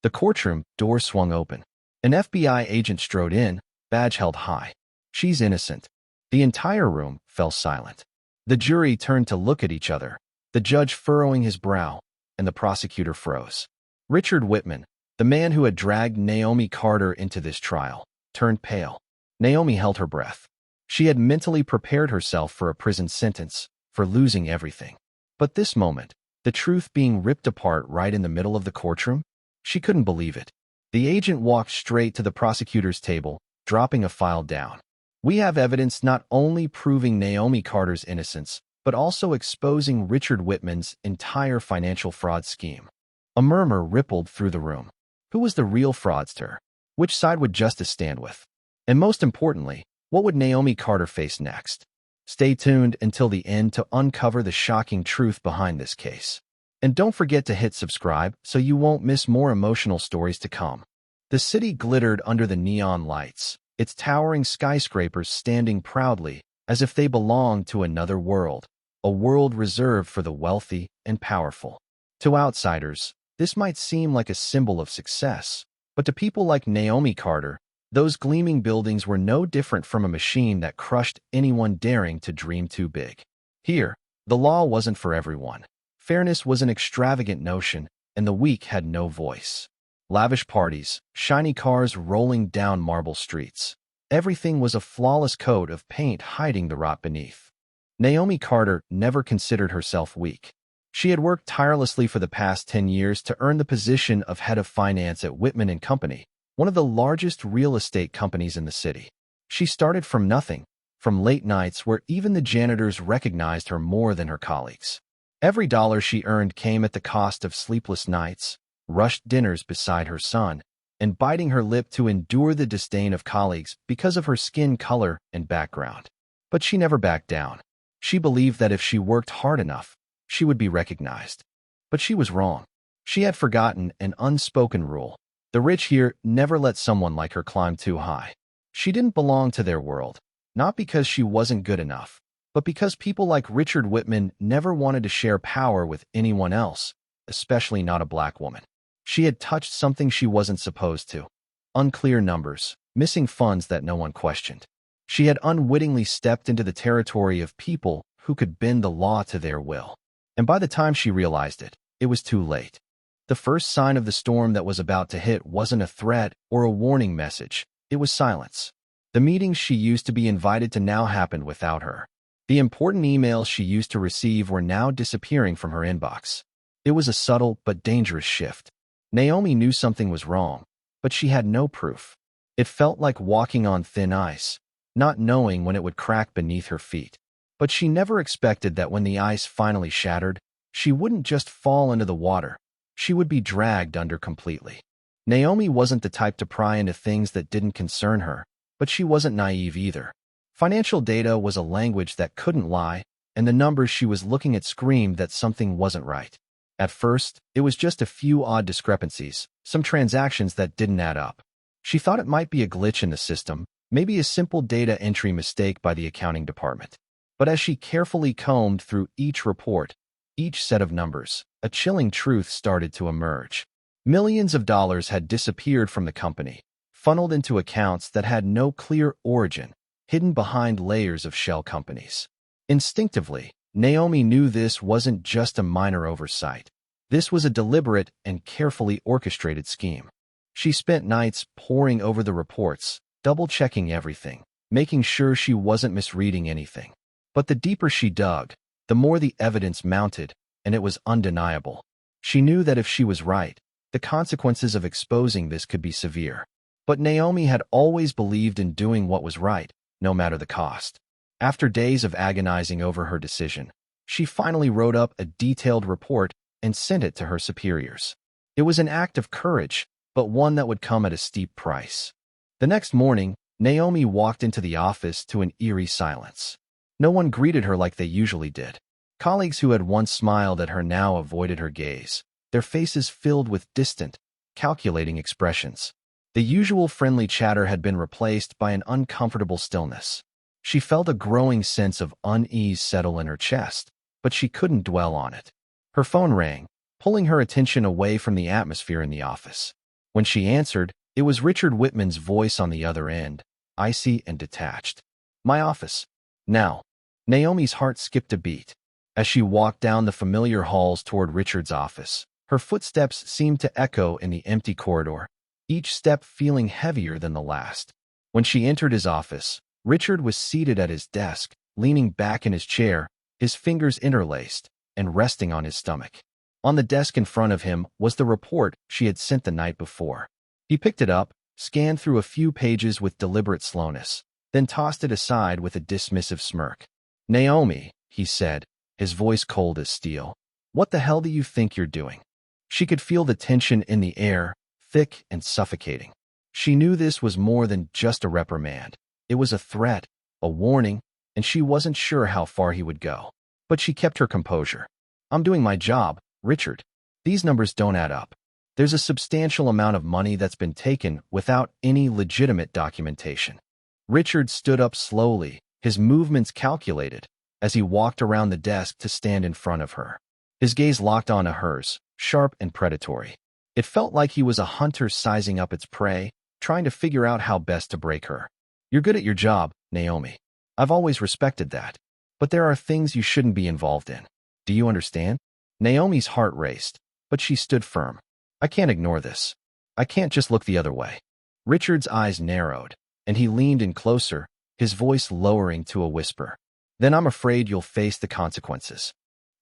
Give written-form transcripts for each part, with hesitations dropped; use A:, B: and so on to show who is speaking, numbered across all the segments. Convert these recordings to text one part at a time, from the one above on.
A: The courtroom door swung open. An FBI agent strode in, badge held high. "She's innocent." The entire room fell silent. The jury turned to look at each other, the judge furrowing his brow, and the prosecutor froze. Richard Whitman, the man who had dragged Naomi Carter into this trial, turned pale. Naomi held her breath. She had mentally prepared herself for a prison sentence, for losing everything. But this moment, the truth being ripped apart right in the middle of the courtroom, she couldn't believe it. The agent walked straight to the prosecutor's table, dropping a file down. "We have evidence not only proving Naomi Carter's innocence, but also exposing Richard Whitman's entire financial fraud scheme." A murmur rippled through the room. Who was the real fraudster? Which side would justice stand with? And most importantly, what would Naomi Carter face next? Stay tuned until the end to uncover the shocking truth behind this case. And don't forget to hit subscribe so you won't miss more emotional stories to come. The city glittered under the neon lights, its towering skyscrapers standing proudly as if they belonged to another world, a world reserved for the wealthy and powerful. To outsiders, this might seem like a symbol of success, but to people like Naomi Carter, those gleaming buildings were no different from a machine that crushed anyone daring to dream too big. Here, the law wasn't for everyone. Fairness was an extravagant notion, and the weak had no voice. Lavish parties, shiny cars rolling down marble streets. Everything was a flawless coat of paint hiding the rot beneath. Naomi Carter never considered herself weak. She had worked tirelessly for the past 10 years to earn the position of head of finance at Whitman & Company, one of the largest real estate companies in the city. She started from nothing, from late nights where even the janitors recognized her more than her colleagues. Every dollar she earned came at the cost of sleepless nights, rushed dinners beside her son, and biting her lip to endure the disdain of colleagues because of her skin color and background. But she never backed down. She believed that if she worked hard enough, she would be recognized. But she was wrong. She had forgotten an unspoken rule. The rich here never let someone like her climb too high. She didn't belong to their world, not because she wasn't good enough, but because people like Richard Whitman never wanted to share power with anyone else, especially not a black woman. She had touched something she wasn't supposed to. Unclear numbers, missing funds that no one questioned. She had unwittingly stepped into the territory of people who could bend the law to their will. And by the time she realized it, it was too late. The first sign of the storm that was about to hit wasn't a threat or a warning message. It was silence. The meetings she used to be invited to now happened without her. The important emails she used to receive were now disappearing from her inbox. It was a subtle but dangerous shift. Naomi knew something was wrong, but she had no proof. It felt like walking on thin ice, not knowing when it would crack beneath her feet. But she never expected that when the ice finally shattered, she wouldn't just fall into the water. She would be dragged under completely. Naomi wasn't the type to pry into things that didn't concern her, but she wasn't naive either. Financial data was a language that couldn't lie, and the numbers she was looking at screamed that something wasn't right. At first, it was just a few odd discrepancies, some transactions that didn't add up. She thought it might be a glitch in the system, maybe a simple data entry mistake by the accounting department. But as she carefully combed through each report, each set of numbers, a chilling truth started to emerge. Millions of dollars had disappeared from the company, funneled into accounts that had no clear origin, hidden behind layers of shell companies. Instinctively, Naomi knew this wasn't just a minor oversight. This was a deliberate and carefully orchestrated scheme. She spent nights poring over the reports, double-checking everything, making sure she wasn't misreading anything. But the deeper she dug, the more the evidence mounted, and it was undeniable. She knew that if she was right, the consequences of exposing this could be severe. But Naomi had always believed in doing what was right, no matter the cost. After days of agonizing over her decision, she finally wrote up a detailed report and sent it to her superiors. It was an act of courage, but one that would come at a steep price. The next morning, Naomi walked into the office to an eerie silence. No one greeted her like they usually did. Colleagues who had once smiled at her now avoided her gaze, their faces filled with distant, calculating expressions. The usual friendly chatter had been replaced by an uncomfortable stillness. She felt a growing sense of unease settle in her chest, but she couldn't dwell on it. Her phone rang, pulling her attention away from the atmosphere in the office. When she answered, it was Richard Whitman's voice on the other end, icy and detached. "My office." "Now." Naomi's heart skipped a beat. As she walked down the familiar halls toward Richard's office, her footsteps seemed to echo in the empty corridor, each step feeling heavier than the last. When she entered his office, Richard was seated at his desk, leaning back in his chair, his fingers interlaced and resting on his stomach. On the desk in front of him was the report she had sent the night before. He picked it up, scanned through a few pages with deliberate slowness, then tossed it aside with a dismissive smirk. "Naomi," he said, his voice cold as steel, "what the hell do you think you're doing?" She could feel the tension in the air, thick and suffocating. She knew this was more than just a reprimand. It was a threat, a warning, and she wasn't sure how far he would go. But she kept her composure. "I'm doing my job, Richard. These numbers don't add up. There's a substantial amount of money that's been taken without any legitimate documentation." Richard stood up slowly, his movements calculated, as he walked around the desk to stand in front of her. His gaze locked onto hers, sharp and predatory. It felt like he was a hunter sizing up its prey, trying to figure out how best to break her. "You're good at your job, Naomi. I've always respected that. But there are things you shouldn't be involved in. Do you understand?" Naomi's heart raced, but she stood firm. "I can't ignore this. I can't just look the other way." Richard's eyes narrowed, and he leaned in closer, his voice lowering to a whisper. "Then I'm afraid you'll face the consequences."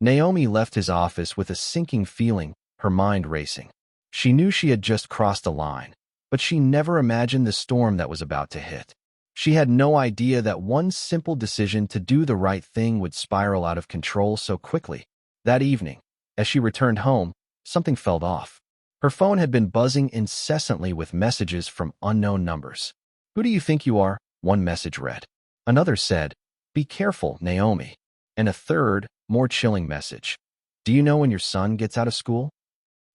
A: Naomi left his office with a sinking feeling, her mind racing. She knew she had just crossed a line, but she never imagined the storm that was about to hit. She had no idea that one simple decision to do the right thing would spiral out of control so quickly. That evening, as she returned home, something felt off. Her phone had been buzzing incessantly with messages from unknown numbers. "Who do you think you are?" one message read. Another said, "Be careful, Naomi." And a third, more chilling message, "Do you know when your son gets out of school?"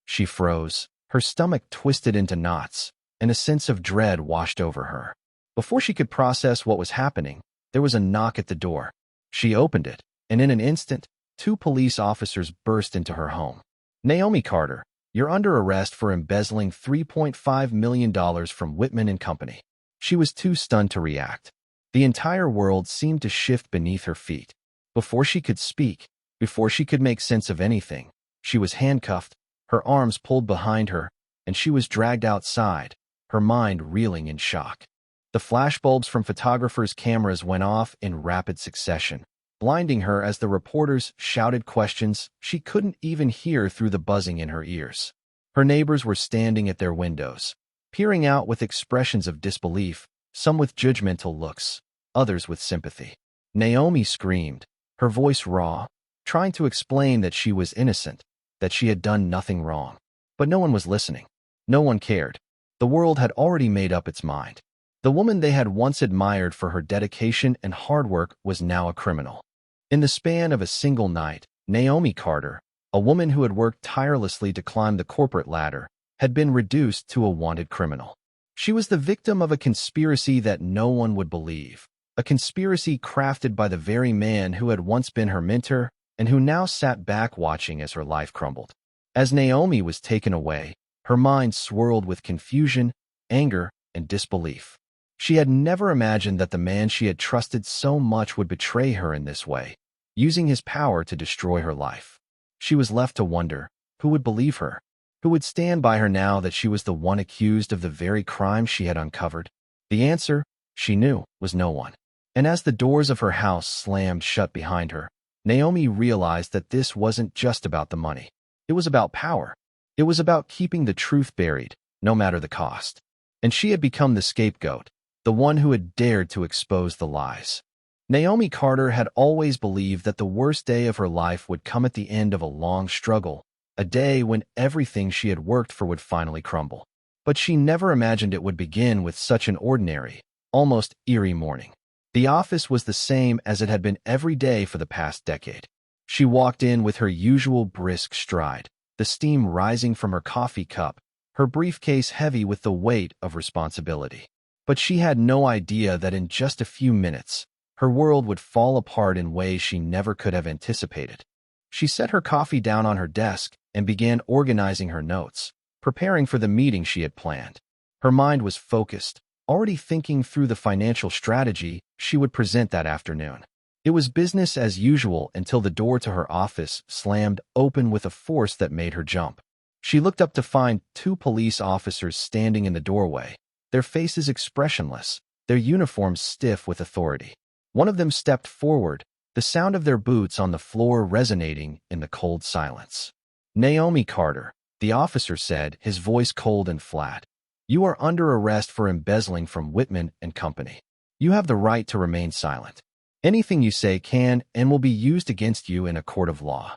A: She froze, her stomach twisted into knots, and a sense of dread washed over her. Before she could process what was happening, there was a knock at the door. She opened it, and in an instant, 2 police officers burst into her home. "Naomi Carter, you're under arrest for embezzling $3.5 million from Whitman and Company." She was too stunned to react. The entire world seemed to shift beneath her feet. Before she could speak, before she could make sense of anything, she was handcuffed, her arms pulled behind her, and she was dragged outside, her mind reeling in shock. The flashbulbs from photographers' cameras went off in rapid succession, blinding her as the reporters shouted questions she couldn't even hear through the buzzing in her ears. Her neighbors were standing at their windows, peering out with expressions of disbelief, some with judgmental looks, others with sympathy. Naomi screamed, her voice raw, trying to explain that she was innocent, that she had done nothing wrong. But no one was listening. No one cared. The world had already made up its mind. The woman they had once admired for her dedication and hard work was now a criminal. In the span of a single night, Naomi Carter, a woman who had worked tirelessly to climb the corporate ladder, had been reduced to a wanted criminal. She was the victim of a conspiracy that no one would believe, a conspiracy crafted by the very man who had once been her mentor and who now sat back watching as her life crumbled. As Naomi was taken away, her mind swirled with confusion, anger, and disbelief. She had never imagined that the man she had trusted so much would betray her in this way, using his power to destroy her life. She was left to wonder, who would believe her? Who would stand by her now that she was the one accused of the very crime she had uncovered? The answer, she knew, was no one. And as the doors of her house slammed shut behind her, Naomi realized that this wasn't just about the money. It was about power. It was about keeping the truth buried, no matter the cost. And she had become the scapegoat, the one who had dared to expose the lies. Naomi Carter had always believed that the worst day of her life would come at the end of a long struggle, a day when everything she had worked for would finally crumble. But she never imagined it would begin with such an ordinary, almost eerie morning. The office was the same as it had been every day for the past decade. She walked in with her usual brisk stride, the steam rising from her coffee cup, her briefcase heavy with the weight of responsibility. But she had no idea that in just a few minutes, her world would fall apart in ways she never could have anticipated. She set her coffee down on her desk and began organizing her notes, preparing for the meeting she had planned. Her mind was focused, already thinking through the financial strategy she would present that afternoon. It was business as usual until the door to her office slammed open with a force that made her jump. She looked up to find two police officers standing in the doorway, their faces expressionless, their uniforms stiff with authority. One of them stepped forward, the sound of their boots on the floor resonating in the cold silence. "Naomi Carter," the officer said, his voice cold and flat. "You are under arrest for embezzling from Whitman and Company. You have the right to remain silent. Anything you say can and will be used against you in a court of law."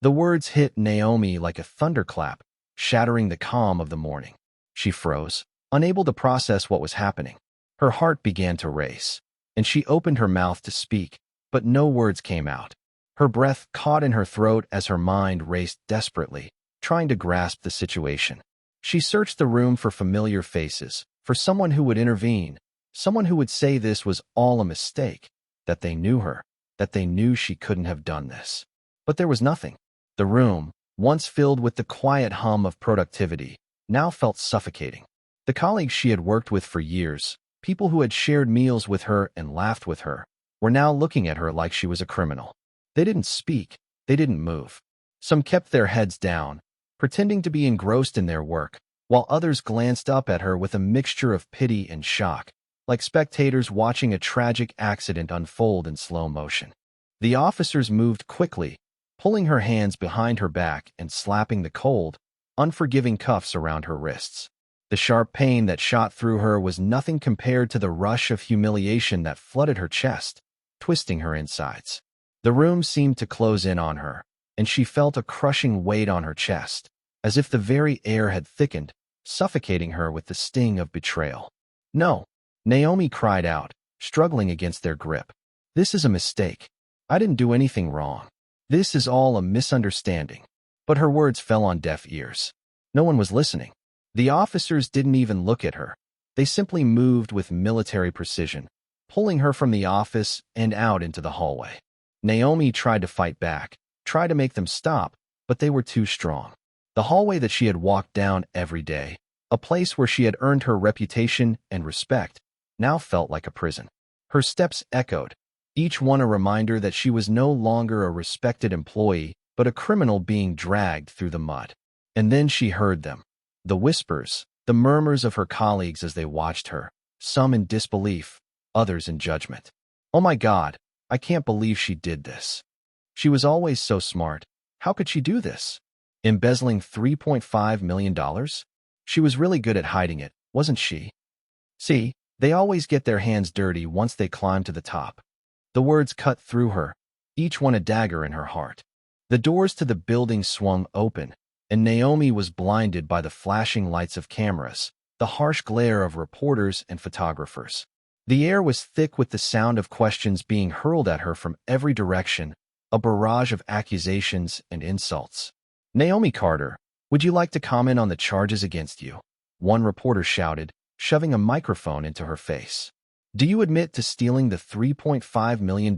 A: The words hit Naomi like a thunderclap, shattering the calm of the morning. She froze, unable to process what was happening. Her heart began to race, and she opened her mouth to speak, but no words came out. Her breath caught in her throat as her mind raced desperately, trying to grasp the situation. She searched the room for familiar faces, for someone who would intervene, someone who would say this was all a mistake, that they knew her, that they knew she couldn't have done this. But there was nothing. The room, once filled with the quiet hum of productivity, now felt suffocating. The colleagues she had worked with for years, people who had shared meals with her and laughed with her, were now looking at her like she was a criminal. They didn't speak, they didn't move. Some kept their heads down, pretending to be engrossed in their work, while others glanced up at her with a mixture of pity and shock, like spectators watching a tragic accident unfold in slow motion. The officers moved quickly, pulling her hands behind her back and slapping the cold, unforgiving cuffs around her wrists. The sharp pain that shot through her was nothing compared to the rush of humiliation that flooded her chest, twisting her insides. The room seemed to close in on her, and she felt a crushing weight on her chest, as if the very air had thickened, suffocating her with the sting of betrayal. "No," Naomi cried out, struggling against their grip. "This is a mistake. I didn't do anything wrong. This is all a misunderstanding." But her words fell on deaf ears. No one was listening. The officers didn't even look at her. They simply moved with military precision, pulling her from the office and out into the hallway. Naomi tried to fight back, tried to make them stop, but they were too strong. The hallway that she had walked down every day, a place where she had earned her reputation and respect, now felt like a prison. Her steps echoed, each one a reminder that she was no longer a respected employee, but a criminal being dragged through the mud. And then she heard them. The whispers, the murmurs of her colleagues as they watched her, some in disbelief, others in judgment. "Oh my God, I can't believe she did this. She was always so smart. How could she do this? Embezzling $3.5 million? She was really good at hiding it, wasn't she? See, they always get their hands dirty once they climb to the top." The words cut through her, each one a dagger in her heart. The doors to the building swung open, and Naomi was blinded by the flashing lights of cameras, the harsh glare of reporters and photographers. The air was thick with the sound of questions being hurled at her from every direction, a barrage of accusations and insults. "Naomi Carter, would you like to comment on the charges against you?" one reporter shouted, shoving a microphone into her face. "Do you admit to stealing the $3.5 million?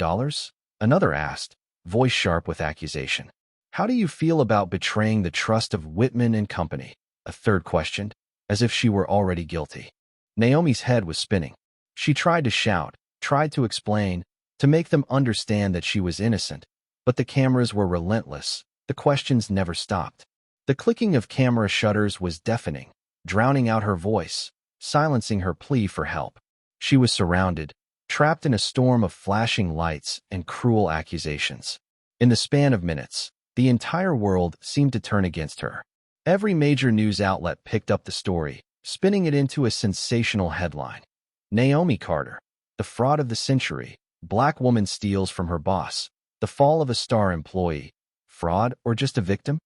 A: Another asked, voice sharp with accusation. "How do you feel about betraying the trust of Whitman and Company?" a third questioned, as if she were already guilty. Naomi's head was spinning. She tried to shout, tried to explain, to make them understand that she was innocent, but the cameras were relentless. The questions never stopped. The clicking of camera shutters was deafening, drowning out her voice, silencing her plea for help. She was surrounded, trapped in a storm of flashing lights and cruel accusations. In the span of minutes, the entire world seemed to turn against her. Every major news outlet picked up the story, spinning it into a sensational headline. "Naomi Carter, the fraud of the century. Black woman steals from her boss. The fall of a star employee. Fraud or just a victim?"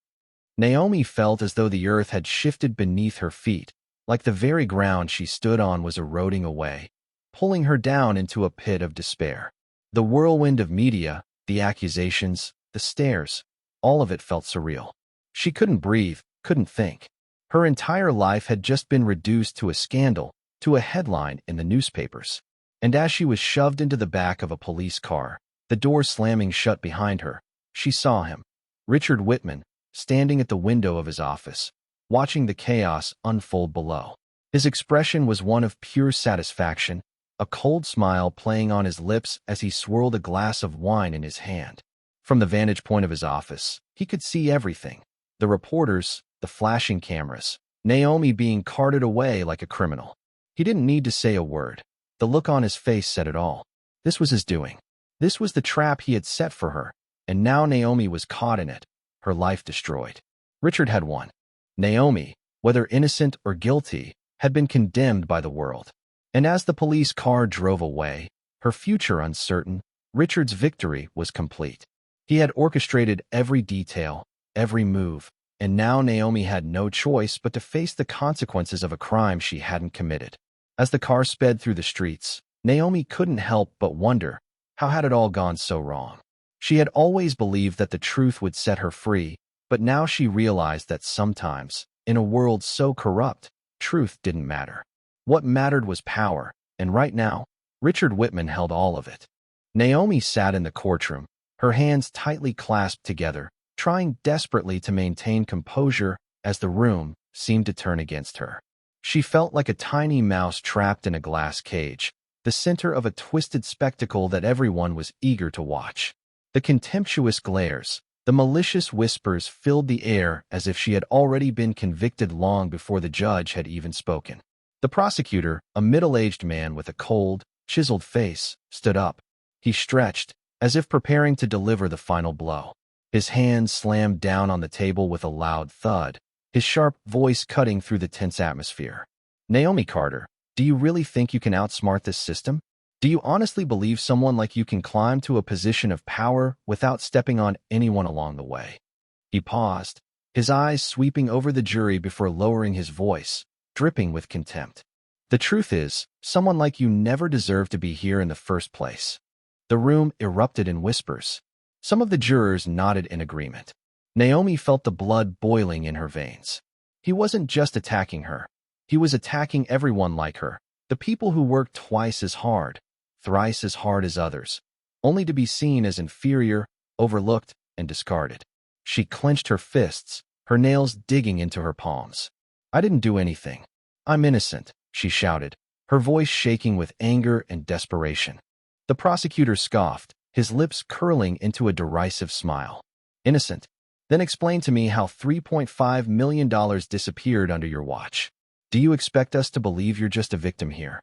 A: Naomi felt as though the earth had shifted beneath her feet, like the very ground she stood on was eroding away, pulling her down into a pit of despair. The whirlwind of media, the accusations, the stares, all of it felt surreal. She couldn't breathe, couldn't think. Her entire life had just been reduced to a scandal, to a headline in the newspapers. And as she was shoved into the back of a police car, the door slamming shut behind her, she saw him, Richard Whitman, standing at the window of his office, watching the chaos unfold below. His expression was one of pure satisfaction, a cold smile playing on his lips as he swirled a glass of wine in his hand. From the vantage point of his office, he could see everything. The reporters, the flashing cameras, Naomi being carted away like a criminal. He didn't need to say a word. The look on his face said it all. This was his doing. This was the trap he had set for her, and now Naomi was caught in it, her life destroyed. Richard had won. Naomi, whether innocent or guilty, had been condemned by the world. And as the police car drove away, her future uncertain, Richard's victory was complete. He had orchestrated every detail, every move, and now Naomi had no choice but to face the consequences of a crime she hadn't committed. As the car sped through the streets, Naomi couldn't help but wonder, how had it all gone so wrong? She had always believed that the truth would set her free, but now she realized that sometimes, in a world so corrupt, truth didn't matter. What mattered was power, and right now, Richard Whitman held all of it. Naomi sat in the courtroom, her hands tightly clasped together, trying desperately to maintain composure as the room seemed to turn against her. She felt like a tiny mouse trapped in a glass cage, the center of a twisted spectacle that everyone was eager to watch. The contemptuous glares, the malicious whispers filled the air as if she had already been convicted long before the judge had even spoken. The prosecutor, a middle-aged man with a cold, chiseled face, stood up. He stretched, as if preparing to deliver the final blow. His hands slammed down on the table with a loud thud, his sharp voice cutting through the tense atmosphere. Naomi Carter, do you really think you can outsmart this system? Do you honestly believe someone like you can climb to a position of power without stepping on anyone along the way? He paused, his eyes sweeping over the jury before lowering his voice, dripping with contempt. The truth is, someone like you never deserved to be here in the first place. The room erupted in whispers. Some of the jurors nodded in agreement. Naomi felt the blood boiling in her veins. He wasn't just attacking her. He was attacking everyone like her, the people who worked twice as hard, thrice as hard as others, only to be seen as inferior, overlooked, and discarded. She clenched her fists, her nails digging into her palms. I didn't do anything. I'm innocent, she shouted, her voice shaking with anger and desperation. The prosecutor scoffed, his lips curling into a derisive smile. Innocent? Then explain to me how $3.5 million disappeared under your watch. Do you expect us to believe you're just a victim here?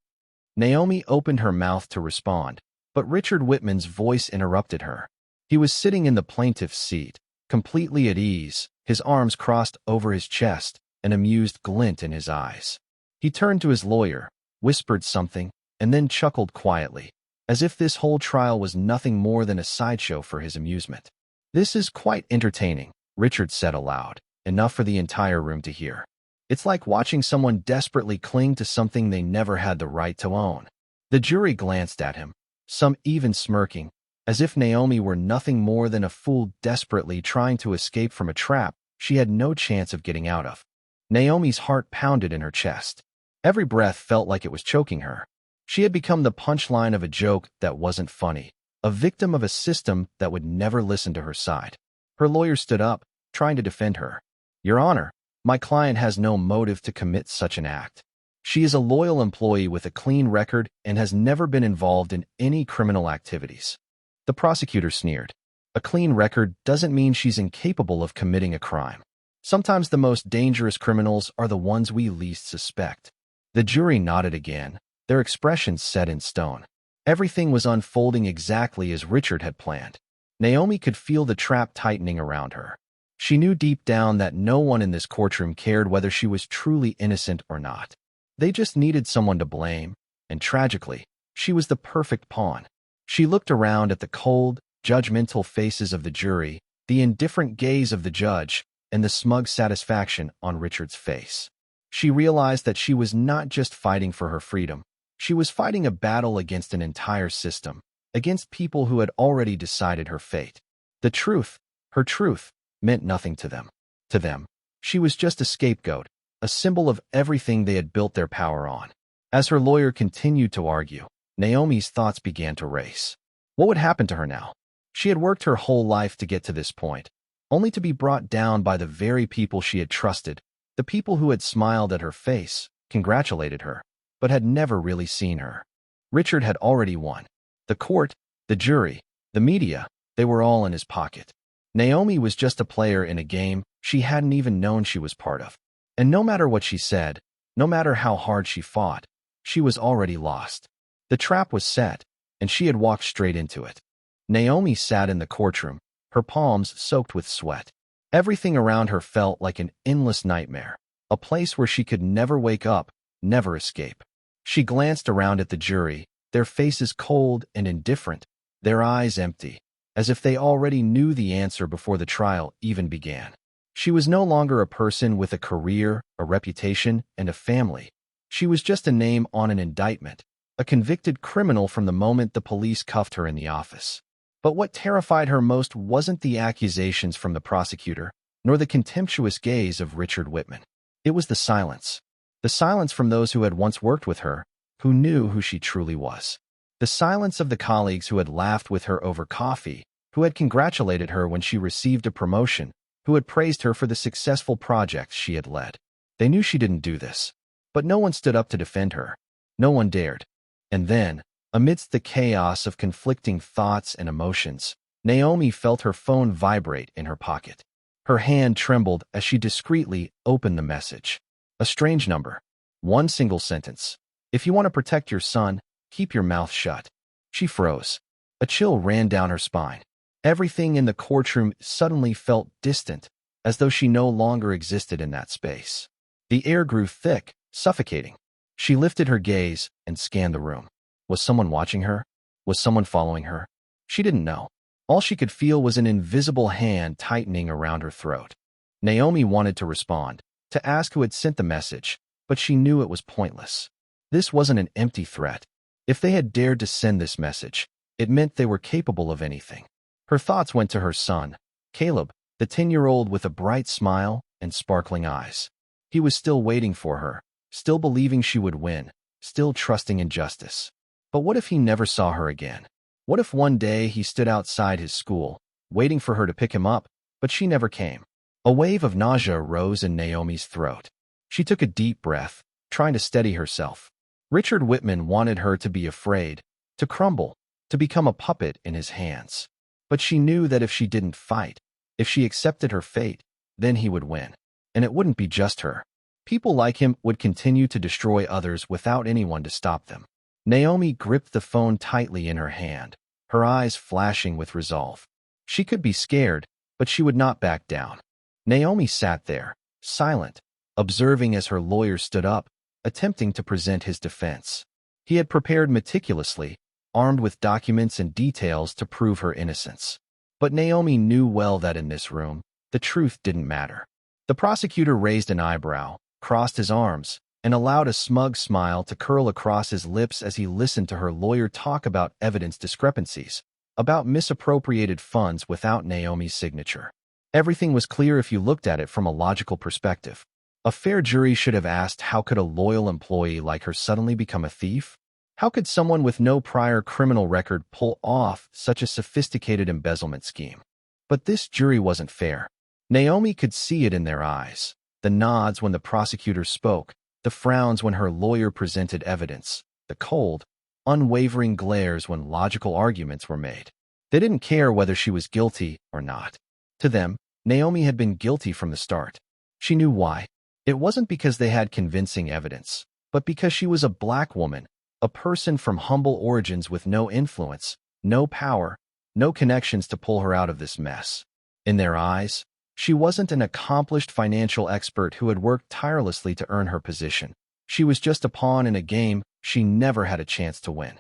A: Naomi opened her mouth to respond, but Richard Whitman's voice interrupted her. He was sitting in the plaintiff's seat, completely at ease, his arms crossed over his chest, an amused glint in his eyes. He turned to his lawyer, whispered something, and then chuckled quietly, as if this whole trial was nothing more than a sideshow for his amusement. This is quite entertaining, Richard said aloud, enough for the entire room to hear. It's like watching someone desperately cling to something they never had the right to own. The jury glanced at him, some even smirking, as if Naomi were nothing more than a fool desperately trying to escape from a trap she had no chance of getting out of. Naomi's heart pounded in her chest. Every breath felt like it was choking her. She had become the punchline of a joke that wasn't funny, a victim of a system that would never listen to her side. Her lawyer stood up, trying to defend her. Your Honor, my client has no motive to commit such an act. She is a loyal employee with a clean record and has never been involved in any criminal activities. The prosecutor sneered. A clean record doesn't mean she's incapable of committing a crime. Sometimes the most dangerous criminals are the ones we least suspect. The jury nodded again, their expressions set in stone. Everything was unfolding exactly as Richard had planned. Naomi could feel the trap tightening around her. She knew deep down that no one in this courtroom cared whether she was truly innocent or not. They just needed someone to blame, and tragically, she was the perfect pawn. She looked around at the cold, judgmental faces of the jury, the indifferent gaze of the judge, and the smug satisfaction on Richard's face. She realized that she was not just fighting for her freedom. She was fighting a battle against an entire system, against people who had already decided her fate. The truth, her truth, meant nothing to them. To them, she was just a scapegoat, a symbol of everything they had built their power on. As her lawyer continued to argue, Naomi's thoughts began to race. What would happen to her now? She had worked her whole life to get to this point, only to be brought down by the very people she had trusted, The people who had smiled at her face, congratulated her, but had never really seen her. Richard had already won. The court, the jury, the media, they were all in his pocket. Naomi was just a player in a game she hadn't even known she was part of. And no matter what she said, no matter how hard she fought, she was already lost. The trap was set, and she had walked straight into it. Naomi sat in the courtroom, her palms soaked with sweat. Everything around her felt like an endless nightmare, a place where she could never wake up, never escape. She glanced around at the jury, their faces cold and indifferent, their eyes empty, as if they already knew the answer before the trial even began. She was no longer a person with a career, a reputation, and a family. She was just a name on an indictment, a convicted criminal from the moment the police cuffed her in the office. But what terrified her most wasn't the accusations from the prosecutor, nor the contemptuous gaze of Richard Whitman. It was the silence. The silence from those who had once worked with her, who knew who she truly was. The silence of the colleagues who had laughed with her over coffee, who had congratulated her when she received a promotion, who had praised her for the successful projects she had led. They knew she didn't do this, but no one stood up to defend her. No one dared. And then, amidst the chaos of conflicting thoughts and emotions, Naomi felt her phone vibrate in her pocket. Her hand trembled as she discreetly opened the message. A strange number. One single sentence. If you want to protect your son, keep your mouth shut. She froze. A chill ran down her spine. Everything in the courtroom suddenly felt distant, as though she no longer existed in that space. The air grew thick, suffocating. She lifted her gaze and scanned the room. Was someone watching her? Was someone following her? She didn't know. All she could feel was an invisible hand tightening around her throat. Naomi wanted to respond, to ask who had sent the message, but she knew it was pointless. This wasn't an empty threat. If they had dared to send this message, it meant they were capable of anything. Her thoughts went to her son, Caleb, the 10-year-old with a bright smile and sparkling eyes. He was still waiting for her, still believing she would win, still trusting in justice. But what if he never saw her again? What if one day he stood outside his school, waiting for her to pick him up, but she never came? A wave of nausea rose in Naomi's throat. She took a deep breath, trying to steady herself. Richard Whitman wanted her to be afraid, to crumble, to become a puppet in his hands. But she knew that if she didn't fight, if she accepted her fate, then he would win. And it wouldn't be just her. People like him would continue to destroy others without anyone to stop them. Naomi gripped the phone tightly in her hand, her eyes flashing with resolve. She could be scared, but she would not back down. Naomi sat there, silent, observing as her lawyer stood up, attempting to present his defense. He had prepared meticulously, armed with documents and details to prove her innocence. But Naomi knew well that in this room, the truth didn't matter. The prosecutor raised an eyebrow, crossed his arms, and allowed a smug smile to curl across his lips as he listened to her lawyer talk about evidence discrepancies, about misappropriated funds without Naomi's signature. Everything was clear if you looked at it from a logical perspective. A fair jury should have asked, how could a loyal employee like her suddenly become a thief? How could someone with no prior criminal record pull off such a sophisticated embezzlement scheme? But this jury wasn't fair. Naomi could see it in their eyes, the nods when the prosecutor spoke, the frowns when her lawyer presented evidence, the cold, unwavering glares when logical arguments were made. They didn't care whether she was guilty or not. To them, Naomi had been guilty from the start. She knew why. It wasn't because they had convincing evidence, but because she was a black woman, a person from humble origins with no influence, no power, no connections to pull her out of this mess. In their eyes, she wasn't an accomplished financial expert who had worked tirelessly to earn her position. She was just a pawn in a game she never had a chance to win.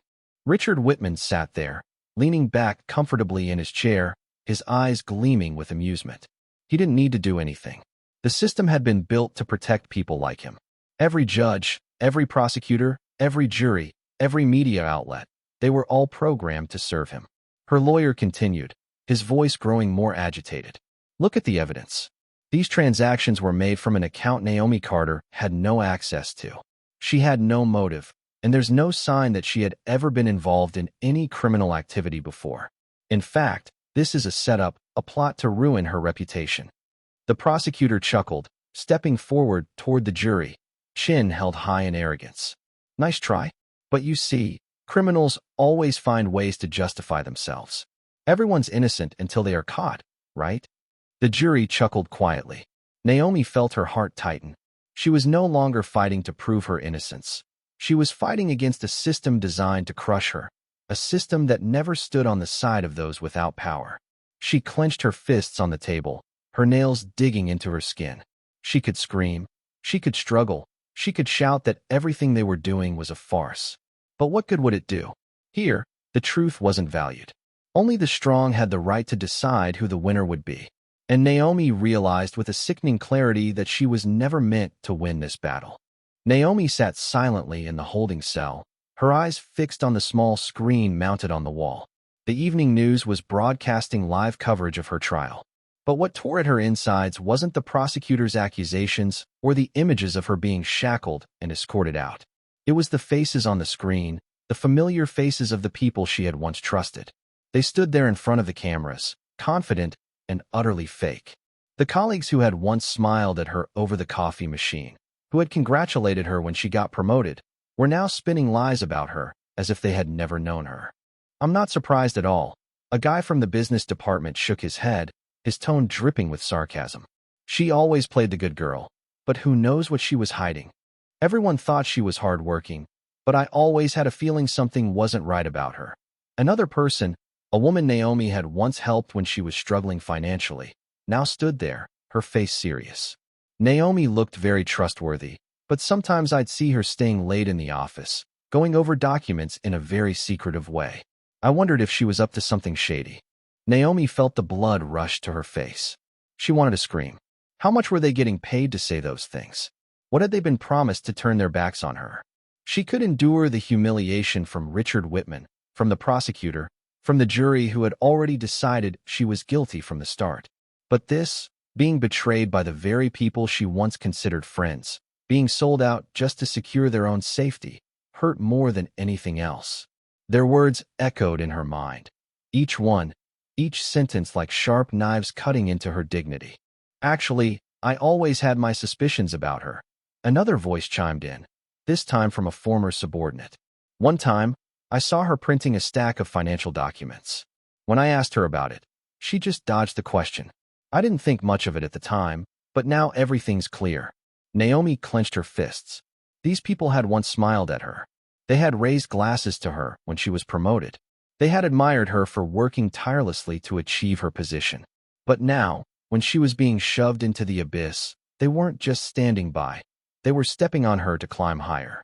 A: Richard Whitman sat there, leaning back comfortably in his chair, his eyes gleaming with amusement. He didn't need to do anything. The system had been built to protect people like him. Every judge, every prosecutor, every jury, every media outlet, they were all programmed to serve him. Her lawyer continued, his voice growing more agitated. Look at the evidence. These transactions were made from an account Naomi Carter had no access to. She had no motive, and there's no sign that she had ever been involved in any criminal activity before. In fact, this is a setup, a plot to ruin her reputation. The prosecutor chuckled, stepping forward toward the jury, chin held high in arrogance. Nice try. But you see, criminals always find ways to justify themselves. Everyone's innocent until they are caught, right? The jury chuckled quietly. Naomi felt her heart tighten. She was no longer fighting to prove her innocence. She was fighting against a system designed to crush her, a system that never stood on the side of those without power. She clenched her fists on the table, her nails digging into her skin. She could scream, she could struggle, she could shout that everything they were doing was a farce. But what good would it do? Here, the truth wasn't valued. Only the strong had the right to decide who the winner would be. And Naomi realized with a sickening clarity that she was never meant to win this battle. Naomi sat silently in the holding cell, her eyes fixed on the small screen mounted on the wall. The evening news was broadcasting live coverage of her trial. But what tore at her insides wasn't the prosecutor's accusations or the images of her being shackled and escorted out. It was the faces on the screen, the familiar faces of the people she had once trusted. They stood there in front of the cameras, confident and utterly fake. The colleagues who had once smiled at her over the coffee machine, who had congratulated her when she got promoted, were now spinning lies about her as if they had never known her. I'm not surprised at all. A guy from the business department shook his head, his tone dripping with sarcasm. She always played the good girl, but who knows what she was hiding? Everyone thought she was hardworking, but I always had a feeling something wasn't right about her. Another person, a woman Naomi had once helped when she was struggling financially, now stood there, her face serious. Naomi looked very trustworthy, but sometimes I'd see her staying late in the office, going over documents in a very secretive way. I wondered if she was up to something shady. Naomi felt the blood rush to her face. She wanted to scream. How much were they getting paid to say those things? What had they been promised to turn their backs on her? She could endure the humiliation from Richard Whitman, from the prosecutor, from the jury who had already decided she was guilty from the start. But this, being betrayed by the very people she once considered friends, being sold out just to secure their own safety, hurt more than anything else. Their words echoed in her mind. Each one, each sentence like sharp knives cutting into her dignity. Actually, I always had my suspicions about her. Another voice chimed in, this time from a former subordinate. One time, I saw her printing a stack of financial documents. When I asked her about it, she just dodged the question. I didn't think much of it at the time, but now everything's clear. Naomi clenched her fists. These people had once smiled at her. They had raised glasses to her when she was promoted. They had admired her for working tirelessly to achieve her position. But now, when she was being shoved into the abyss, they weren't just standing by. They were stepping on her to climb higher.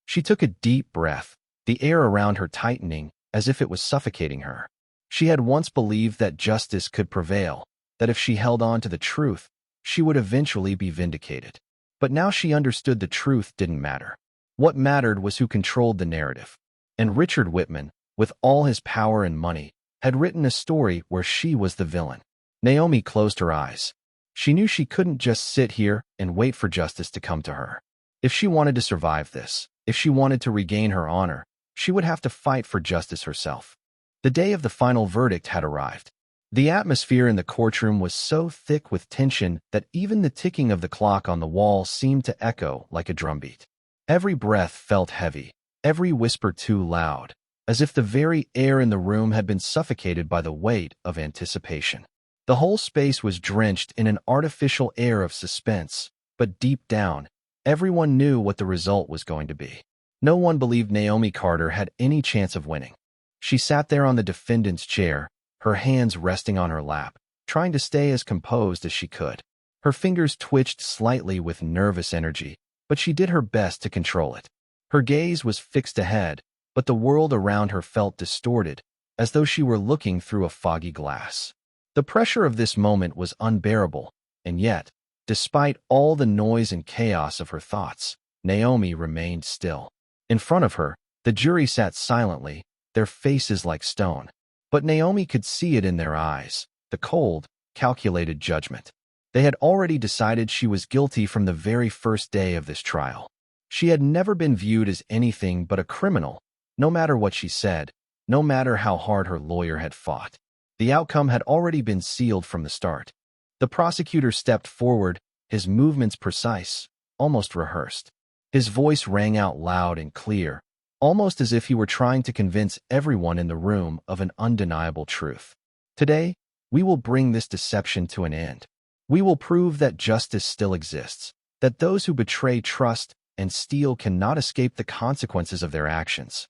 A: She took a deep breath, the air around her tightening as if it was suffocating her. She had once believed that justice could prevail, that if she held on to the truth, she would eventually be vindicated. But now she understood the truth didn't matter. What mattered was who controlled the narrative. And Richard Whitman, with all his power and money, had written a story where she was the villain. Naomi closed her eyes. She knew she couldn't just sit here and wait for justice to come to her. If she wanted to survive this, if she wanted to regain her honor, she would have to fight for justice herself. The day of the final verdict had arrived. The atmosphere in the courtroom was so thick with tension that even the ticking of the clock on the wall seemed to echo like a drumbeat. Every breath felt heavy, every whisper too loud, as if the very air in the room had been suffocated by the weight of anticipation. The whole space was drenched in an artificial air of suspense, but deep down, everyone knew what the result was going to be. No one believed Naomi Carter had any chance of winning. She sat there on the defendant's chair, her hands resting on her lap, trying to stay as composed as she could. Her fingers twitched slightly with nervous energy, but she did her best to control it. Her gaze was fixed ahead, but the world around her felt distorted, as though she were looking through a foggy glass. The pressure of this moment was unbearable, and yet, despite all the noise and chaos of her thoughts, Naomi remained still. In front of her, the jury sat silently, their faces like stone. But Naomi could see it in their eyes, the cold, calculated judgment. They had already decided she was guilty from the very first day of this trial. She had never been viewed as anything but a criminal, no matter what she said, no matter how hard her lawyer had fought. The outcome had already been sealed from the start. The prosecutor stepped forward, his movements precise, almost rehearsed. His voice rang out loud and clear, almost as if he were trying to convince everyone in the room of an undeniable truth. Today, we will bring this deception to an end. We will prove that justice still exists, that those who betray trust and steal cannot escape the consequences of their actions.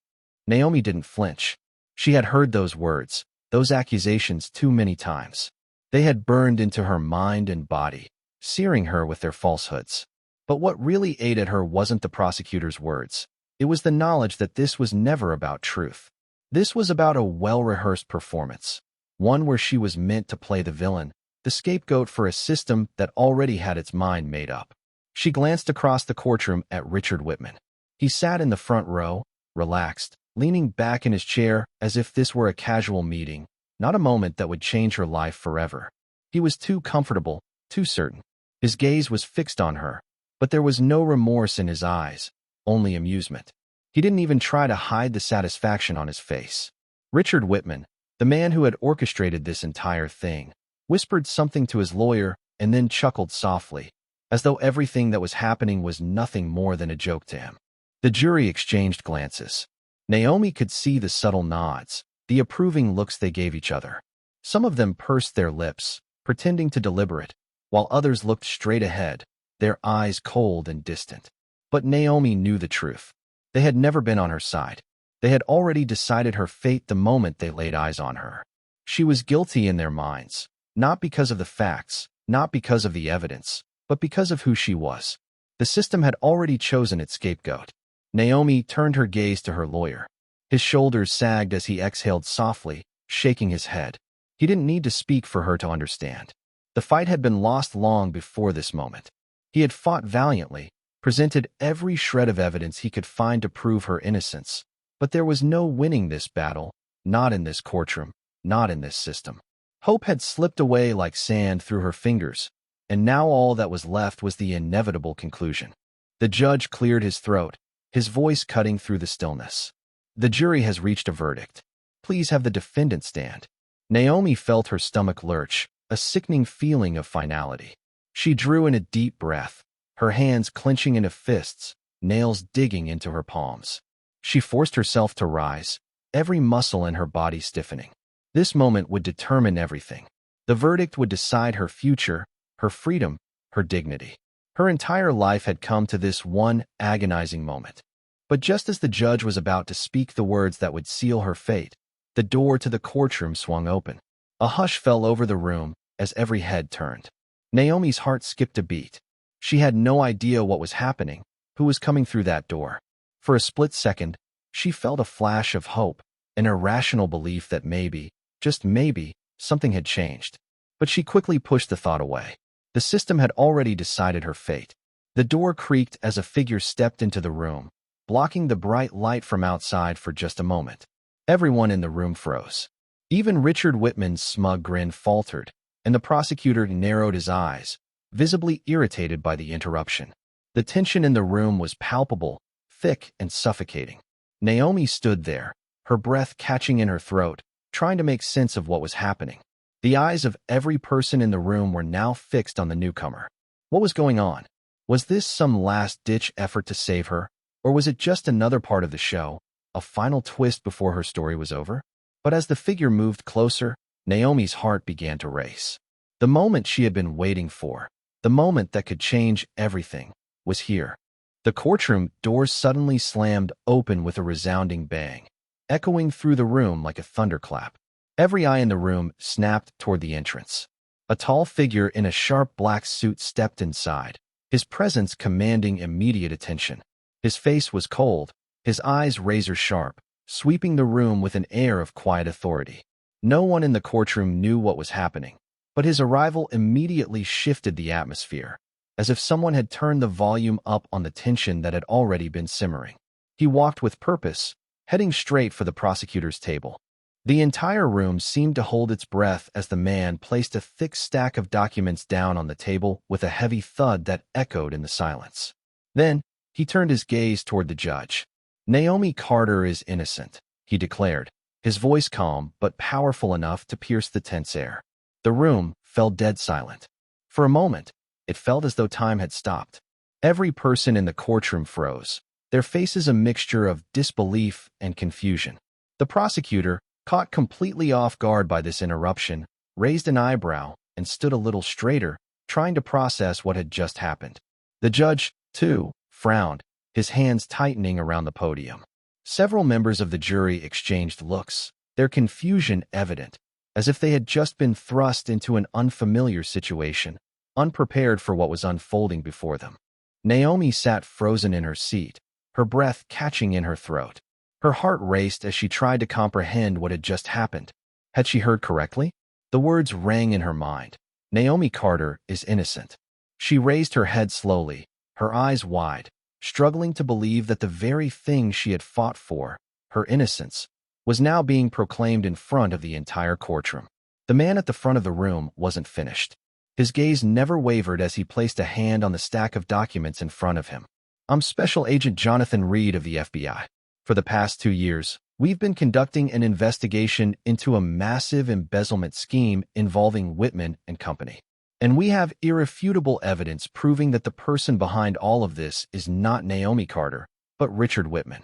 A: Naomi didn't flinch. She had heard those words, those accusations too many times. They had burned into her mind and body, searing her with their falsehoods. But what really ate at her wasn't the prosecutor's words. It was the knowledge that this was never about truth. This was about a well-rehearsed performance, one where she was meant to play the villain, the scapegoat for a system that already had its mind made up. She glanced across the courtroom at Richard Whitman. He sat in the front row, relaxed, leaning back in his chair as if this were a casual meeting, not a moment that would change her life forever. He was too comfortable, too certain. His gaze was fixed on her, but there was no remorse in his eyes, only amusement. He didn't even try to hide the satisfaction on his face. Richard Whitman, the man who had orchestrated this entire thing, whispered something to his lawyer and then chuckled softly, as though everything that was happening was nothing more than a joke to him. The jury exchanged glances. Naomi could see the subtle nods, the approving looks they gave each other. Some of them pursed their lips, pretending to deliberate, while others looked straight ahead, their eyes cold and distant. But Naomi knew the truth. They had never been on her side. They had already decided her fate the moment they laid eyes on her. She was guilty in their minds, not because of the facts, not because of the evidence, but because of who she was. The system had already chosen its scapegoat. Naomi turned her gaze to her lawyer. His shoulders sagged as he exhaled softly, shaking his head. He didn't need to speak for her to understand. The fight had been lost long before this moment. He had fought valiantly, presented every shred of evidence he could find to prove her innocence. But there was no winning this battle, not in this courtroom, not in this system. Hope had slipped away like sand through her fingers, and now all that was left was the inevitable conclusion. The judge cleared his throat, his voice cutting through the stillness. The jury has reached a verdict. Please have the defendant stand. Naomi felt her stomach lurch, a sickening feeling of finality. She drew in a deep breath, her hands clenching into fists, nails digging into her palms. She forced herself to rise, every muscle in her body stiffening. This moment would determine everything. The verdict would decide her future, her freedom, her dignity. Her entire life had come to this one agonizing moment. But just as the judge was about to speak the words that would seal her fate, the door to the courtroom swung open. A hush fell over the room as every head turned. Naomi's heart skipped a beat. She had no idea what was happening, who was coming through that door. For a split second, she felt a flash of hope, an irrational belief that maybe, just maybe, something had changed. But she quickly pushed the thought away. The system had already decided her fate. The door creaked as a figure stepped into the room, blocking the bright light from outside for just a moment. Everyone in the room froze. Even Richard Whitman's smug grin faltered, and the prosecutor narrowed his eyes, visibly irritated by the interruption. The tension in the room was palpable, thick and suffocating. Naomi stood there, her breath catching in her throat, trying to make sense of what was happening. The eyes of every person in the room were now fixed on the newcomer. What was going on? Was this some last-ditch effort to save her, or was it just another part of the show, a final twist before her story was over? But as the figure moved closer, Naomi's heart began to race. The moment she had been waiting for, the moment that could change everything, was here. The courtroom doors suddenly slammed open with a resounding bang, echoing through the room like a thunderclap. Every eye in the room snapped toward the entrance. A tall figure in a sharp black suit stepped inside, his presence commanding immediate attention. His face was cold, his eyes razor-sharp, sweeping the room with an air of quiet authority. No one in the courtroom knew what was happening, but his arrival immediately shifted the atmosphere, as if someone had turned the volume up on the tension that had already been simmering. He walked with purpose, heading straight for the prosecutor's table. The entire room seemed to hold its breath as the man placed a thick stack of documents down on the table with a heavy thud that echoed in the silence. Then, he turned his gaze toward the judge. "Naomi Carter is innocent," he declared, his voice calm but powerful enough to pierce the tense air. The room fell dead silent. For a moment, It felt as though time had stopped. Every person in the courtroom froze, their faces a mixture of disbelief and confusion. The prosecutor, caught completely off guard by this interruption, raised an eyebrow and stood a little straighter, trying to process what had just happened. The judge, too, frowned, his hands tightening around the podium. Several members of the jury exchanged looks, their confusion evident, as if they had just been thrust into an unfamiliar situation, unprepared for what was unfolding before them. Naomi sat frozen in her seat, her breath catching in her throat. Her heart raced as she tried to comprehend what had just happened. Had she heard correctly? The words rang in her mind. Naomi Carter is innocent. She raised her head slowly, her eyes wide, struggling to believe that the very thing she had fought for, her innocence, was now being proclaimed in front of the entire courtroom. The man at the front of the room wasn't finished. His gaze never wavered as he placed a hand on the stack of documents in front of him. "I'm Special Agent Jonathan Reed of the FBI. For the past 2 years, we've been conducting an investigation into a massive embezzlement scheme involving Whitman and Company. And we have irrefutable evidence proving that the person behind all of this is not Naomi Carter, but Richard Whitman."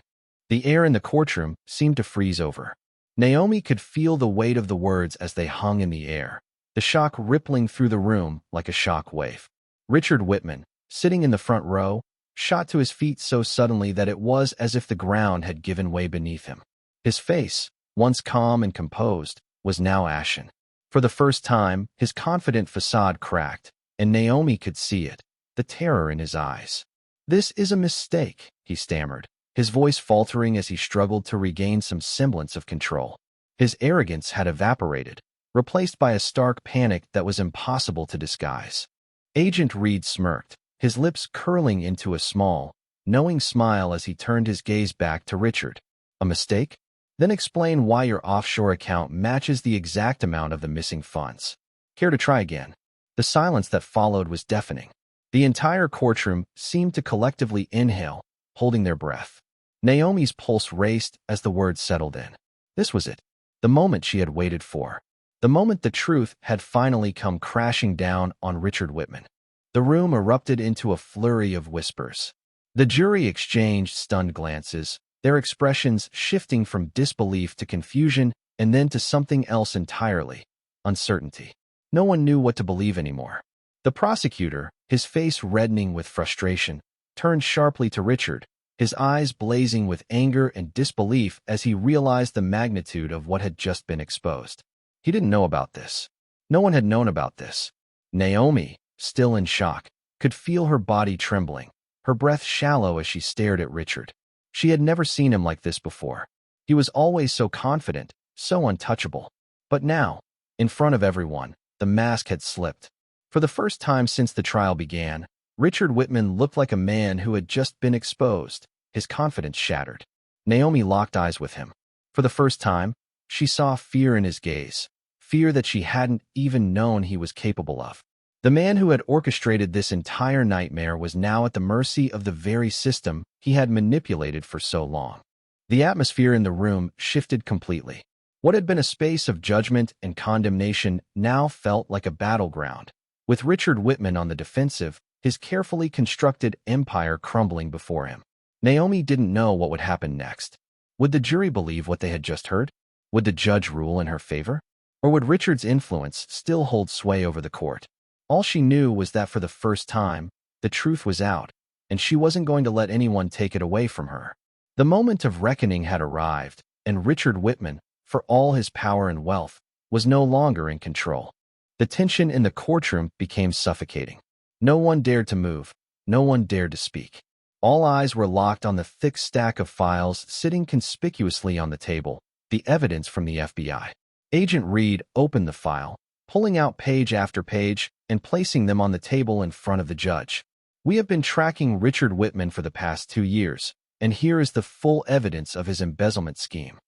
A: The air in the courtroom seemed to freeze over. Naomi could feel the weight of the words as they hung in the air, the shock rippling through the room like a shock wave. Richard Whitman, sitting in the front row, shot to his feet so suddenly that it was as if the ground had given way beneath him. His face, once calm and composed, was now ashen. For the first time, his confident facade cracked, and Naomi could see it, the terror in his eyes. "This is a mistake," he stammered, his voice faltering as he struggled to regain some semblance of control. His arrogance had evaporated, replaced by a stark panic that was impossible to disguise. Agent Reed smirked, his lips curling into a small, knowing smile as he turned his gaze back to Richard. "A mistake? Then explain why your offshore account matches the exact amount of the missing funds. Care to try again?" The silence that followed was deafening. The entire courtroom seemed to collectively inhale, holding their breath. Naomi's pulse raced as the words settled in. This was it, the moment she had waited for. The moment the truth had finally come crashing down on Richard Whitman. The room erupted into a flurry of whispers. The jury exchanged stunned glances, their expressions shifting from disbelief to confusion and then to something else entirely, uncertainty. No one knew what to believe anymore. The prosecutor, his face reddening with frustration, turned sharply to Richard, his eyes blazing with anger and disbelief as he realized the magnitude of what had just been exposed. He didn't know about this. No one had known about this. Naomi, still in shock, could feel her body trembling, her breath shallow as she stared at Richard. She had never seen him like this before. He was always so confident, so untouchable. But now, in front of everyone, the mask had slipped. For the first time since the trial began, Richard Whitman looked like a man who had just been exposed, his confidence shattered. Naomi locked eyes with him. For the first time, she saw fear in his gaze, fear that she hadn't even known he was capable of. The man who had orchestrated this entire nightmare was now at the mercy of the very system he had manipulated for so long. The atmosphere in the room shifted completely. What had been a space of judgment and condemnation now felt like a battleground, with Richard Whitman on the defensive, his carefully constructed empire crumbling before him. Naomi didn't know what would happen next. Would the jury believe what they had just heard? Would the judge rule in her favor? Or would Richard's influence still hold sway over the court? All she knew was that for the first time, the truth was out, and she wasn't going to let anyone take it away from her. The moment of reckoning had arrived, and Richard Whitman, for all his power and wealth, was no longer in control. The tension in the courtroom became suffocating. No one dared to move. No one dared to speak. All eyes were locked on the thick stack of files sitting conspicuously on the table, the evidence from the FBI. Agent Reed opened the file, pulling out page after page and placing them on the table in front of the judge. "We have been tracking Richard Whitman for the past 2 years, and here is the full evidence of his embezzlement scheme."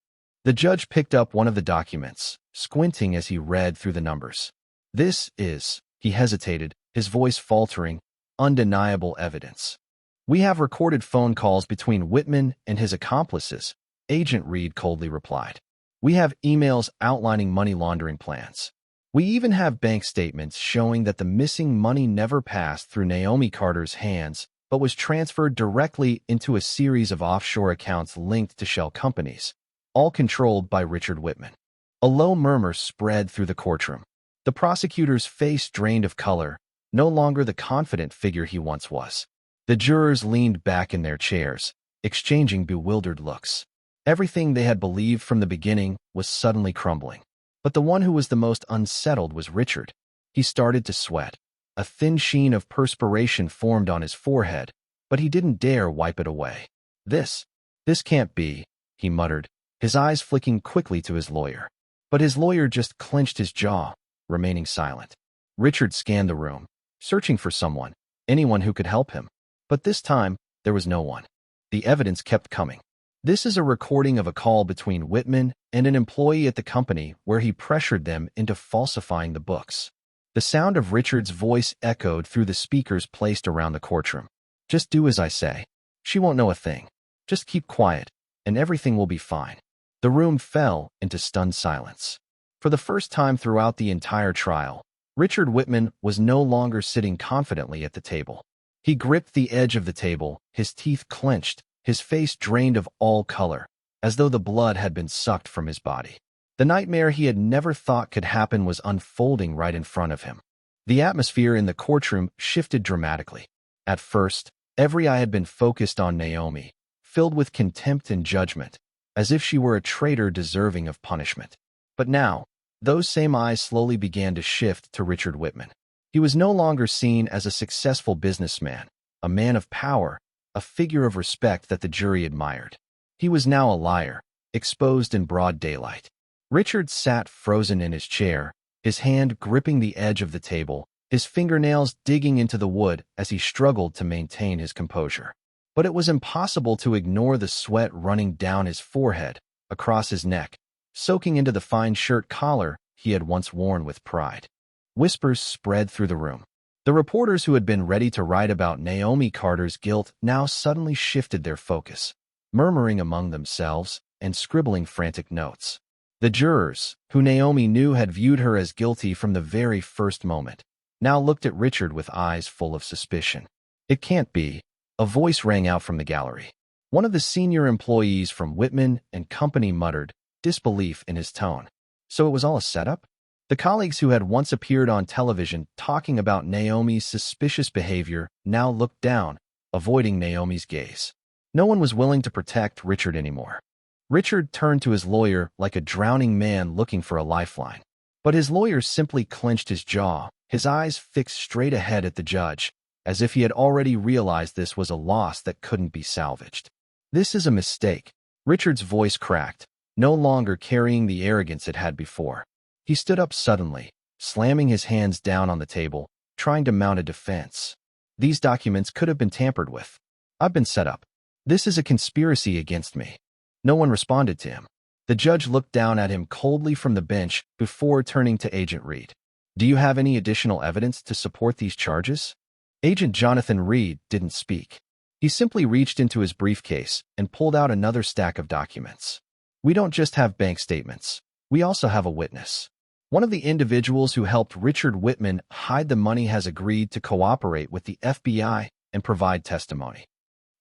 A: The judge picked up one of the documents, squinting as he read through the numbers. "This is," he hesitated, his voice faltering, "undeniable evidence. We have recorded phone calls between Whitman and his accomplices," Agent Reed coldly replied. "We have emails outlining money laundering plans. We even have bank statements showing that the missing money never passed through Naomi Carter's hands, but was transferred directly into a series of offshore accounts linked to shell companies, all controlled by Richard Whitman. A low murmur spread through the courtroom. The prosecutor's face drained of color, no longer the confident figure he once was. The jurors leaned back in their chairs, exchanging bewildered looks. Everything they had believed from the beginning was suddenly crumbling. But the one who was the most unsettled was Richard. He started to sweat. A thin sheen of perspiration formed on his forehead, but he didn't dare wipe it away. This can't be, he muttered, his eyes flicking quickly to his lawyer. But his lawyer just clenched his jaw, remaining silent. Richard scanned the room, searching for someone, anyone who could help him. But this time, there was no one. The evidence kept coming. This is a recording of a call between Whitman and an employee at the company where he pressured them into falsifying the books. The sound of Richard's voice echoed through the speakers placed around the courtroom. Just do as I say. She won't know a thing. Just keep quiet, and everything will be fine. The room fell into stunned silence. For the first time throughout the entire trial, Richard Whitman was no longer sitting confidently at the table. He gripped the edge of the table, his teeth clenched, his face drained of all color, as though the blood had been sucked from his body. The nightmare he had never thought could happen was unfolding right in front of him. The atmosphere in the courtroom shifted dramatically. At first, every eye had been focused on Naomi, filled with contempt and judgment, as if she were a traitor deserving of punishment. But now, those same eyes slowly began to shift to Richard Whitman. He was no longer seen as a successful businessman, a man of power, a figure of respect that the jury admired. He was now a liar, exposed in broad daylight. Richard sat frozen in his chair, his hand gripping the edge of the table, his fingernails digging into the wood as he struggled to maintain his composure. But it was impossible to ignore the sweat running down his forehead, across his neck, soaking into the fine shirt collar he had once worn with pride. Whispers spread through the room. The reporters who had been ready to write about Naomi Carter's guilt now suddenly shifted their focus, murmuring among themselves and scribbling frantic notes. The jurors, who Naomi knew had viewed her as guilty from the very first moment, now looked at Richard with eyes full of suspicion. It can't be. A voice rang out from the gallery. One of the senior employees from Whitman and Company muttered, disbelief in his tone. So it was all a setup? The colleagues who had once appeared on television talking about Naomi's suspicious behavior now looked down, avoiding Naomi's gaze. No one was willing to protect Richard anymore. Richard turned to his lawyer like a drowning man looking for a lifeline. But his lawyer simply clenched his jaw, his eyes fixed straight ahead at the judge, as if he had already realized this was a loss that couldn't be salvaged. This is a mistake. Richard's voice cracked, no longer carrying the arrogance it had before. He stood up suddenly, slamming his hands down on the table, trying to mount a defense. These documents could have been tampered with. I've been set up. This is a conspiracy against me. No one responded to him. The judge looked down at him coldly from the bench before turning to Agent Reed. Do you have any additional evidence to support these charges? Agent Jonathan Reed didn't speak. He simply reached into his briefcase and pulled out another stack of documents. We don't just have bank statements. We also have a witness. One of the individuals who helped Richard Whitman hide the money has agreed to cooperate with the FBI and provide testimony.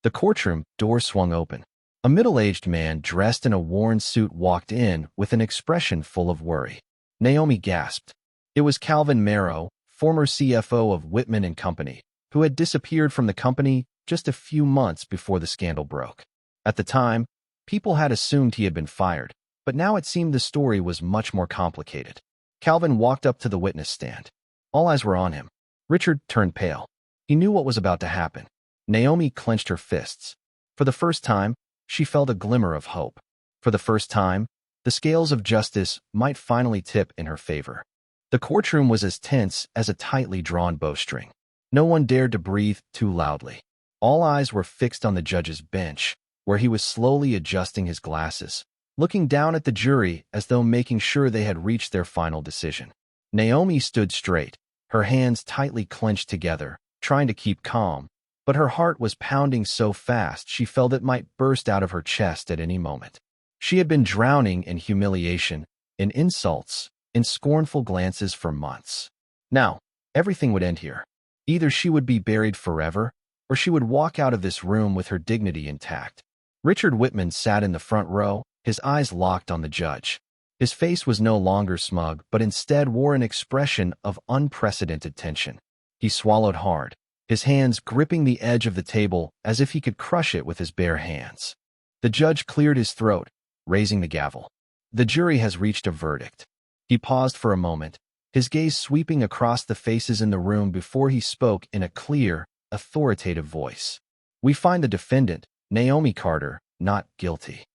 A: The courtroom door swung open. A middle-aged man dressed in a worn suit walked in with an expression full of worry. Naomi gasped. It was Calvin Merrow, former CFO of Whitman and Company, who had disappeared from the company just a few months before the scandal broke. At the time, people had assumed he had been fired, but now it seemed the story was much more complicated. Calvin walked up to the witness stand. All eyes were on him. Richard turned pale. He knew what was about to happen. Naomi clenched her fists. For the first time, she felt a glimmer of hope. For the first time, the scales of justice might finally tip in her favor. The courtroom was as tense as a tightly drawn bowstring. No one dared to breathe too loudly. All eyes were fixed on the judge's bench, where he was slowly adjusting his glasses, looking down at the jury as though making sure they had reached their final decision. Naomi stood straight, her hands tightly clenched together, trying to keep calm, but her heart was pounding so fast she felt it might burst out of her chest at any moment. She had been drowning in humiliation, in insults, in scornful glances for months. Now, everything would end here. Either she would be buried forever, or she would walk out of this room with her dignity intact. Richard Whitman sat in the front row, his eyes locked on the judge. His face was no longer smug, but instead wore an expression of unprecedented tension. He swallowed hard, his hands gripping the edge of the table as if he could crush it with his bare hands. The judge cleared his throat, raising the gavel. The jury has reached a verdict. He paused for a moment, his gaze sweeping across the faces in the room before he spoke in a clear, authoritative voice. We find the defendant, Naomi Carter, not guilty.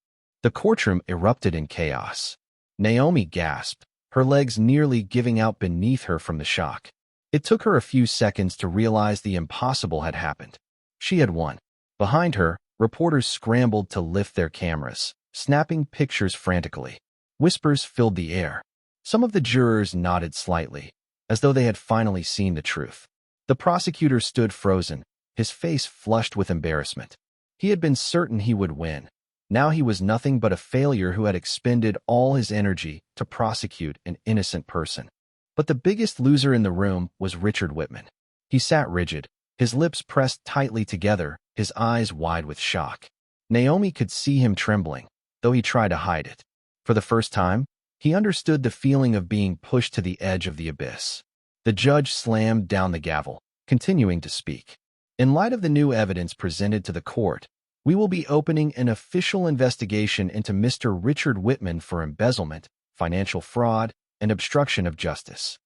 A: The courtroom erupted in chaos. Naomi gasped, her legs nearly giving out beneath her from the shock. It took her a few seconds to realize the impossible had happened. She had won. Behind her, reporters scrambled to lift their cameras, snapping pictures frantically. Whispers filled the air. Some of the jurors nodded slightly, as though they had finally seen the truth. The prosecutor stood frozen, his face flushed with embarrassment. He had been certain he would win. Now he was nothing but a failure who had expended all his energy to prosecute an innocent person. But the biggest loser in the room was Richard Whitman. He sat rigid, his lips pressed tightly together, his eyes wide with shock. Naomi could see him trembling, though he tried to hide it. For the first time, he understood the feeling of being pushed to the edge of the abyss. The judge slammed down the gavel, continuing to speak. In light of the new evidence presented to the court, we will be opening an official investigation into Mr. Richard Whitman for embezzlement, financial fraud, and obstruction of justice.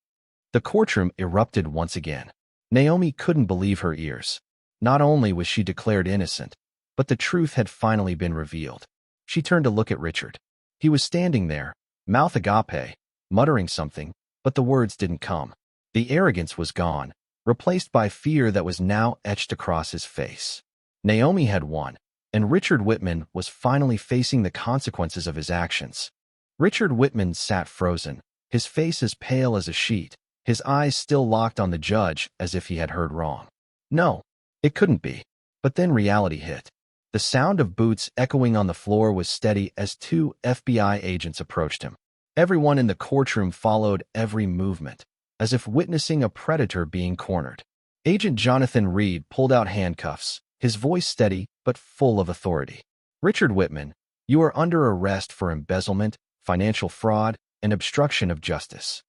A: The courtroom erupted once again. Naomi couldn't believe her ears. Not only was she declared innocent, but the truth had finally been revealed. She turned to look at Richard. He was standing there, mouth agape, muttering something, but the words didn't come. The arrogance was gone, replaced by fear that was now etched across his face. Naomi had won, and Richard Whitman was finally facing the consequences of his actions. Richard Whitman sat frozen, his face as pale as a sheet, his eyes still locked on the judge as if he had heard wrong. No, it couldn't be. But then reality hit. The sound of boots echoing on the floor was steady as two FBI agents approached him. Everyone in the courtroom followed every movement, as if witnessing a predator being cornered. Agent Jonathan Reed pulled out handcuffs, his voice steady but full of authority. Richard Whitman, you are under arrest for embezzlement, financial fraud, and obstruction of justice.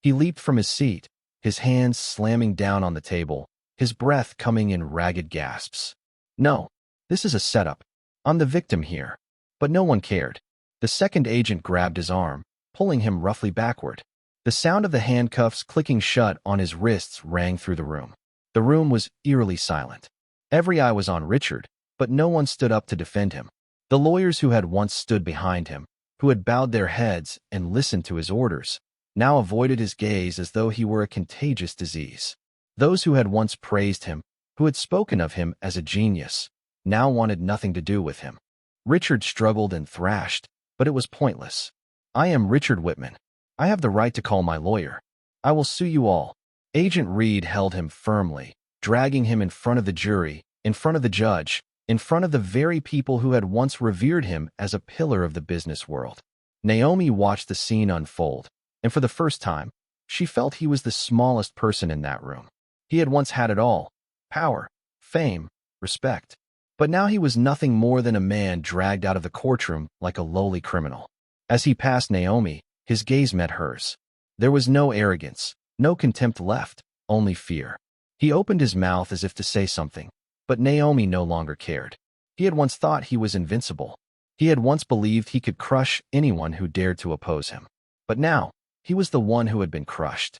A: He leaped from his seat, his hands slamming down on the table, his breath coming in ragged gasps. No, this is a setup. I'm the victim here. But no one cared. The second agent grabbed his arm, pulling him roughly backward. The sound of the handcuffs clicking shut on his wrists rang through the room. The room was eerily silent. Every eye was on Richard, but no one stood up to defend him. The lawyers who had once stood behind him, who had bowed their heads and listened to his orders, now avoided his gaze as though he were a contagious disease. Those who had once praised him, who had spoken of him as a genius, now wanted nothing to do with him. Richard struggled and thrashed, but it was pointless. I am Richard Whitman. I have the right to call my lawyer. I will sue you all. Agent Reed held him firmly, dragging him in front of the jury, in front of the judge, in front of the very people who had once revered him as a pillar of the business world. Naomi watched the scene unfold, and for the first time, she felt he was the smallest person in that room. He had once had it all: power, fame, respect. But now he was nothing more than a man dragged out of the courtroom like a lowly criminal. As he passed Naomi, his gaze met hers. There was no arrogance, no contempt left, only fear. He opened his mouth as if to say something, but Naomi no longer cared. He had once thought he was invincible. He had once believed he could crush anyone who dared to oppose him. But now, he was the one who had been crushed.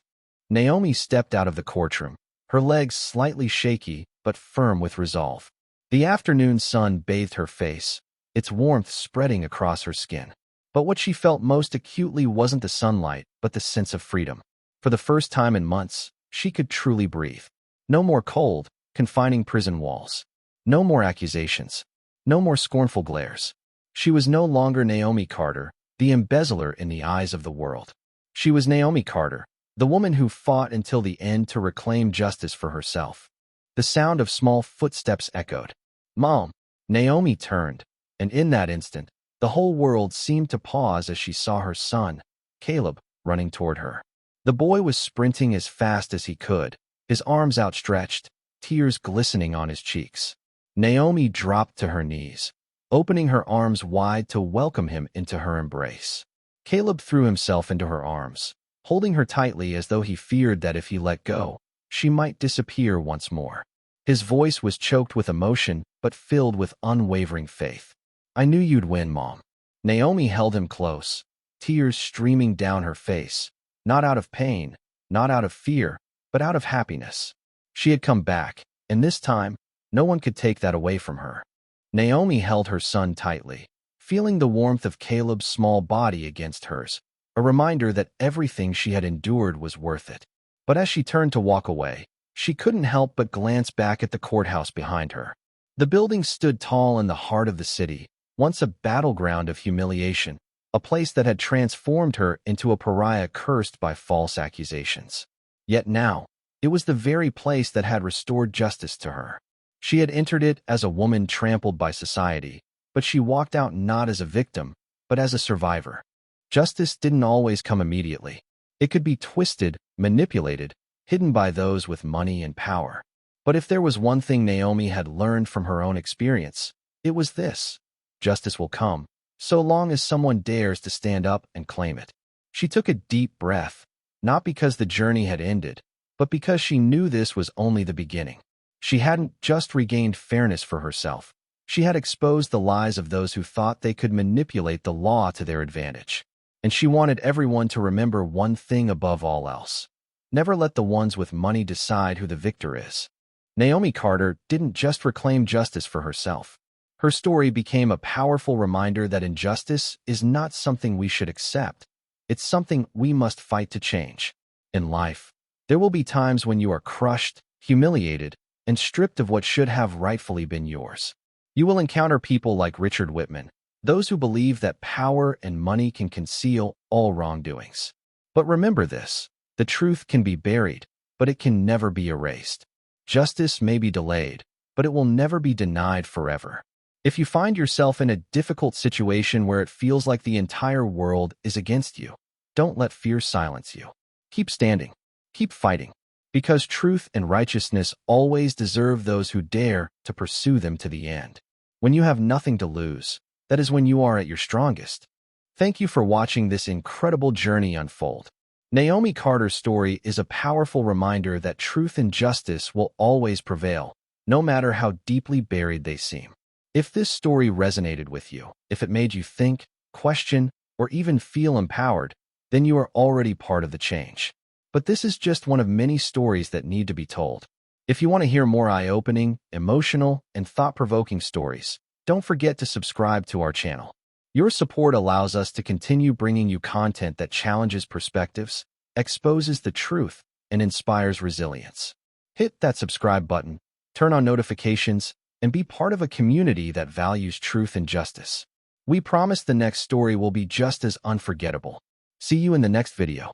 A: Naomi stepped out of the courtroom, her legs slightly shaky but firm with resolve. The afternoon sun bathed her face, its warmth spreading across her skin. But what she felt most acutely wasn't the sunlight, but the sense of freedom. For the first time in months, she could truly breathe. No more cold, confining prison walls. No more accusations. No more scornful glares. She was no longer Naomi Carter, the embezzler in the eyes of the world. She was Naomi Carter, the woman who fought until the end to reclaim justice for herself. The sound of small footsteps echoed. "Mom!" Naomi turned, and in that instant, the whole world seemed to pause as she saw her son, Caleb, running toward her. The boy was sprinting as fast as he could, his arms outstretched, tears glistening on his cheeks. Naomi dropped to her knees, opening her arms wide to welcome him into her embrace. Caleb threw himself into her arms, holding her tightly as though he feared that if he let go, she might disappear once more. His voice was choked with emotion, but filled with unwavering faith. "I knew you'd win, Mom." Naomi held him close, tears streaming down her face, not out of pain, not out of fear, but out of happiness. She had come back, and this time, no one could take that away from her. Naomi held her son tightly, feeling the warmth of Caleb's small body against hers, a reminder that everything she had endured was worth it. But as she turned to walk away, she couldn't help but glance back at the courthouse behind her. The building stood tall in the heart of the city, once a battleground of humiliation, a place that had transformed her into a pariah cursed by false accusations. Yet now, it was the very place that had restored justice to her. She had entered it as a woman trampled by society, but she walked out not as a victim, but as a survivor. Justice didn't always come immediately. It could be twisted, manipulated, hidden by those with money and power. But if there was one thing Naomi had learned from her own experience, it was this: justice will come, so long as someone dares to stand up and claim it. She took a deep breath, not because the journey had ended, but because she knew this was only the beginning. She hadn't just regained fairness for herself. She had exposed the lies of those who thought they could manipulate the law to their advantage. And she wanted everyone to remember one thing above all else: never let the ones with money decide who the victor is. Naomi Carter didn't just reclaim justice for herself. Her story became a powerful reminder that injustice is not something we should accept. It's something we must fight to change. In life, there will be times when you are crushed, humiliated, and stripped of what should have rightfully been yours. You will encounter people like Richard Whitman, those who believe that power and money can conceal all wrongdoings. But remember this: the truth can be buried, but it can never be erased. Justice may be delayed, but it will never be denied forever. If you find yourself in a difficult situation where it feels like the entire world is against you, don't let fear silence you. Keep standing. Keep fighting. Because truth and righteousness always deserve those who dare to pursue them to the end. When you have nothing to lose, that is when you are at your strongest. Thank you for watching this incredible journey unfold. Naomi Carter's story is a powerful reminder that truth and justice will always prevail, no matter how deeply buried they seem. If this story resonated with you, if it made you think, question, or even feel empowered, then you are already part of the change. But this is just one of many stories that need to be told. If you want to hear more eye-opening, emotional, and thought-provoking stories, don't forget to subscribe to our channel. Your support allows us to continue bringing you content that challenges perspectives, exposes the truth, and inspires resilience. Hit that subscribe button, turn on notifications, and be part of a community that values truth and justice. We promise the next story will be just as unforgettable. See you in the next video.